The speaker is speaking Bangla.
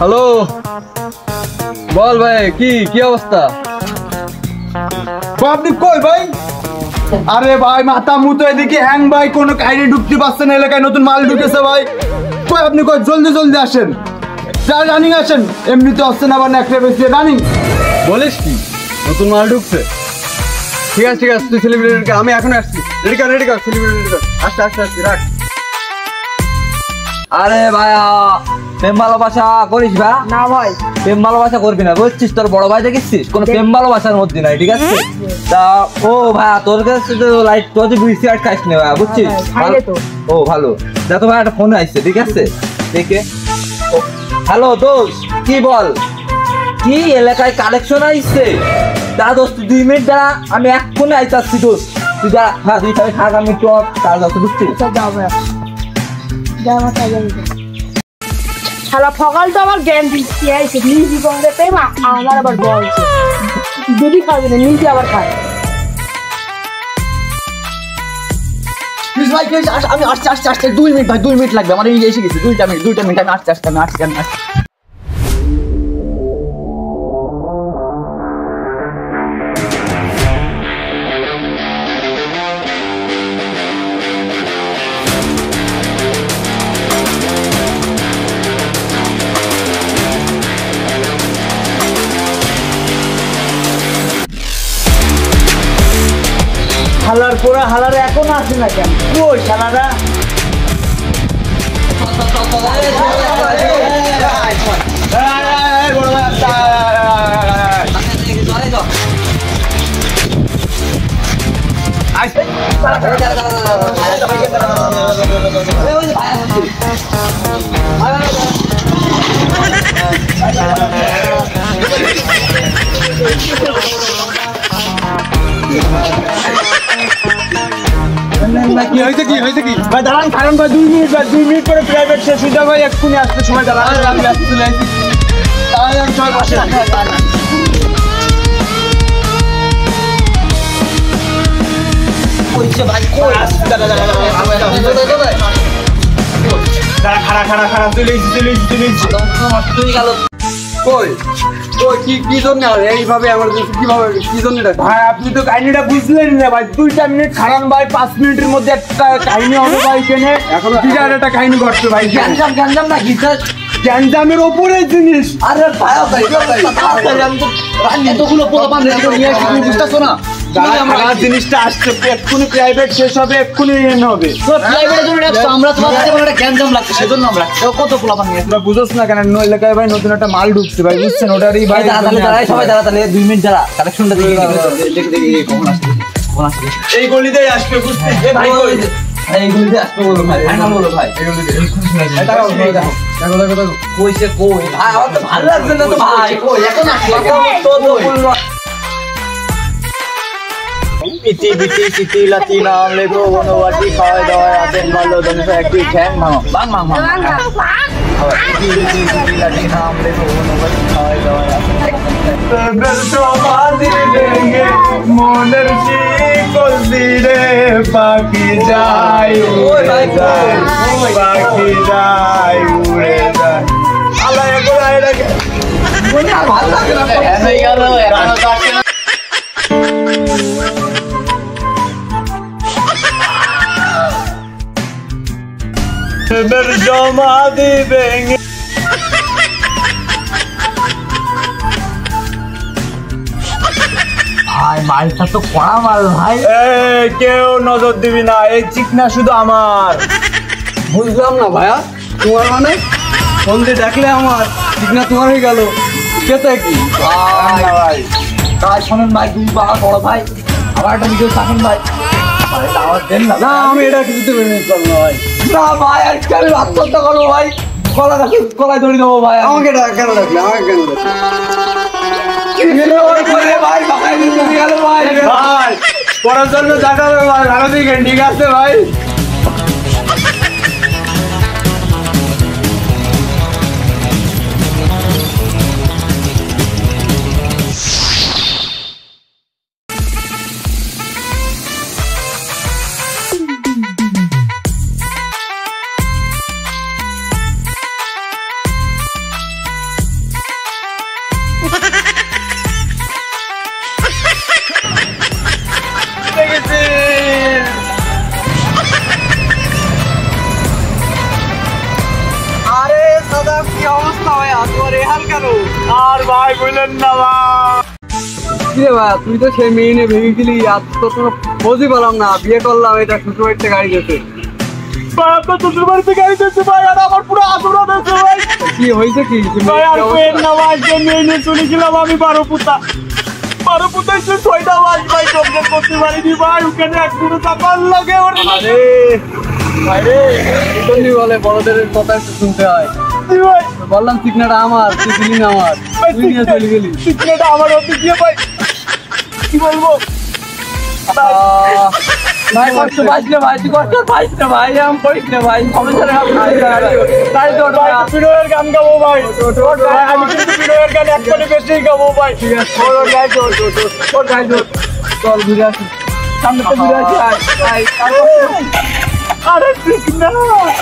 হ্যালো, বল ভাই, কি অবস্থা? আপনি কই ভাই? আরে ভাই মাথা মুতো এদিকে হ্যাং ভাই, কোনো কাহিনী ঢুকতে পারছে না, এলাকায় নতুন মাল ঢুকেছে ভাই। কই আপনি কই, জলদি আসেন, রানিং আসেন। এমনিতে আসছে না, আবার একটা বেশি রানিং। বলিস কি নতুন মাল ঢুকছে? ঠিক আছে তুই সেলিব্রিটি, আমি এখন আসছি। রেডি কর সেলিব্রিটি কর। আসতে রাখ। আরে ভাইয়া, প্রেম ভালোবাসা করিস ভাই? না ভাই, প্রেম ভালোবাসা করবি না, বুঝছিস? তোর বড় ভাই দেখেছিস, কোনো প্রেম ভালোবাসার মধ্যে নাই, ঠিক আছে? তা ও ভাইয়া, তোর কাছে তো লাইট, তোর যে বিড়ি সিগারেট খাইস না ভাইয়া, বুঝছিস? ও ভালো, দেখো ভাই একটা ফোন আসছে, ঠিক আছে? দেখে। হ্যালো দোস্ত, কি বল? কি এলাকায় কালেকশন আসছে? দাঁড়া দোস্ত, 2 মিনিট দাঁড়া, আমি এক ফোনে আইতাছি দোস্ত। তুই দাঁড়া, হ্যাঁ তুই তাহলে থাক, আমি একটু তার কাছে, বুঝছিস? শালা ফকাল তো আমার জ্ঞান দিচ্ছি, নিজে বলতে প্রেম আমার আবার বলছে যদি খাবে না, নিজে আবার খায়। ভাই আমি আসছি 2 মিনিট ভাই, 2 মিনিট লাগবে আমার, এসে গেছি। 2 মিনিট আমি আসছি। হালার পোড়া হালারে এখন আসে না কেন? কই শালারা? কি হয়েছে কি ভাই? দাঁড়ান কারণ ভাই, 2 মিনিট পরে প্রাইভেট শেষ হয়ে যাবে ভাই, এক্ষুনি আসতে সময় দাঁড়ান। আমি ব্যস্ত চলে আসছি, তাই আমি সবাই আসেন। খারাপ চলে কি জন্য এইভাবে আমার কি জন্য ভাই? আপনি তো কাহিনীটা বুঝলেন না ভাই। 2 মিনিট খারাপ ভাই, 5 মিনিটের মধ্যে একটা কাহিনী হবে ভাই। এখানে এখন বিরাট একটা কাহিনী ঘটছে ভাই। গ্যাঞ্জাম না কি স্যার? গ্যাঞ্জামের ওপরে জিনিস। আরে ভাই এতগুলো পোলাপান রেডি করে নিয়ে আসি, তুমি বুঝতেছো না? জিনিসটা আসছে, এক্ষুনি প্রাইভেট শেষ হবে, এক্ষুনি এনে হবে। আমরা তোমার কাছে একটা গ্যাঞ্জাম লাগছে, সেজন্য আমরা কত পোলাপান নিয়ে তোরা বুঝোস না কেন? এলাকায় ভাই নতুন একটা মাল ঢুকছে ভাই, বুঝছেন? ওটারই ভাই সবাই দাঁড়া, তাহলে 2 মিনিট দাঁড়া, কালেকশনটা দেখি কখন আসছে। এই গলিতেই আসবে, বুঝছেন? ভাই এই গলিতে আসবে বলো ভাই, ফাইনাল বলো ভাই। দেখো কইছে কই ভাই, আমার তো ভালো লাগছে না তো ভাই। কই এখন আসলো তো পিটি লাতি নাম লেগো বনবাটি খাওয়াই দাওয়ায় আতেন ভালো দমস একটি ঠ্যাং ভাঙো বাং পিটি লাতি নাম লেগো বনবাটি খাওয়াই দাওয়ায় আতেন মনের শিকল দিরে পাখি যায় উড়ে যায়, পাখি যায় উড়ে যায়। আল্লাহ একবার আইরা মনে আর ভালো লাগে না, এনে গেল এখনো তো আসে না। জমা দিবে ভাই, মালটা তো কড়া মাল ভাই। কেউ নজর দিবি না, এই চিকনা শুধু আমার। বুঝলাম না ভাইয়া, তোমার মানে ফোন দিয়ে ডাকলে আমার চিকনা তোমার হয়ে গেল, কেতে কি ভাই? ভাই শোনেন ভাই, 2 বার বড় ভাই, আবার একটা ভিডিও থাকেন ভাই, দাওয়াত দেন না। না, আমি এটা কিছুতে মেনে নিতে পারবো না ভাই। না ভাই, আজকে আমি আত্মহত্যা করবো ভাই, গলায় দড়ি দেবো ভাই। আমাকে কেন ডাকলে? আমাকে কেন ডাকলে? ভাই পড়ার জন্য দেখাবে ভাই, ভালো দিকে ঠিক আছে ভাই। অবস্থা ভাইয়া তোমার এই হাল কেন? আর ভাই বললেন না ভাই। কি রে ভাই, তুই তো সেই মেয়ে নিয়ে ভেঙে গেলি, আজ তো কোনো খোঁজই পেলাম না। বিয়ে করলাম, এটা শ্বশুর বাড়িতে গাড়ি গেছে। ভাই আপনার শ্বশুর বাড়িতে গাড়ি দিচ্ছে ভাই, আর আমার পুরো আচরণ আছে ভাই। কি হয়েছে কি? ভাই আর পেন না ভাই, যে মেয়ে নিয়ে চলে গেলাম আমি 12 পুতা। 12 পুতা এসে 6টা মাস ভাই কমপ্লিট করতে পারিনি ভাই, ওখানে এক পুরো চাপার লাগে ওর। আরে ভাই রে, এজন্যই বলে বড়দের কথা একটু শুনতে হয়। ভাই বললাম চিকনাটা আমার, তুই দিলি না আমার, তুই নিয়ে চলে গেলি। সিক্রেট আমার হতে গিয়ে ভাই কি বলবো। ভাই কষ্ট পাইস না ভাই, তুই কষ্ট পাইস না ভাই, আমি করিস না ভাই, সমস্যা নেই ভাই। তাই তো ভাই বিনয়ের গান গাবো ভাই, ভাই আমি কিন্তু বিনয়ের গান এক করে বেশি গাবো ভাই। ঠিক আছে, ওর গায়ে চল, ওর গায়ে চল। চল ঘুরে আসি। সামনে তো ঘুরে আসি ভাই। আরে ঠিক না ভাই